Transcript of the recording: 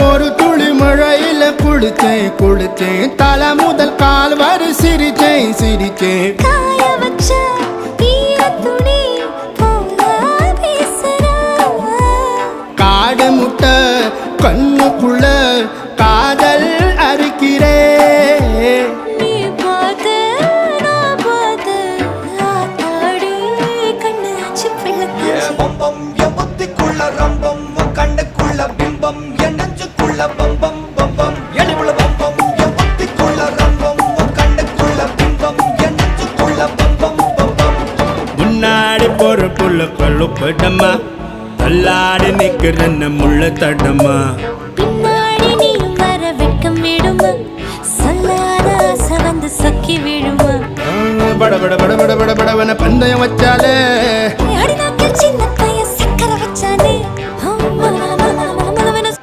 ஒரு துளி மழையில குளிச்சேன் குளிச்சேன் தலை முதல் கால் வரை சிரிச்சேன் சிரிச்சேன் காய வச்ச ஈரத்துணி போல பேசுற காடு முட்டை கண்ணுக்குள்ள காதல் அறுக்கிறே நீ பார்த்து நான் பார்த்து ஆத்தாடி கண்ணு ஆச்சு பிள்ளை பம்பம் என் புத்திக்குள்ள ரம்பம் உன் கண்ணுக்குள்ள பிம்பம் என் நெஞ்சுக்குள்ள பம்பம் பம்பம் எளிவுள்ள பம்பம் என் புத்திக்குள்ள ரம்பம் உன் கண்ணுக்குள்ள பிம்பம் என் நெஞ்சுக்குள்ள பம்பம் பம்பம் முன்னாடி போற புள்ள கழுப்படமா தள்ளாடி நிக்கிறன்ன முள்ள தடமா பின்னாடி நீயும் வர வெட்கம் விடுமா சொல்லாத ஆசை வந்து சொக்கி விழுமா பட பட பட பட பட படவன பந்தயம் வச்சாலே அடி நாக்கில் சின்ன பையன் சக்கரை வச்சானே மல மல மல மல மல மலவென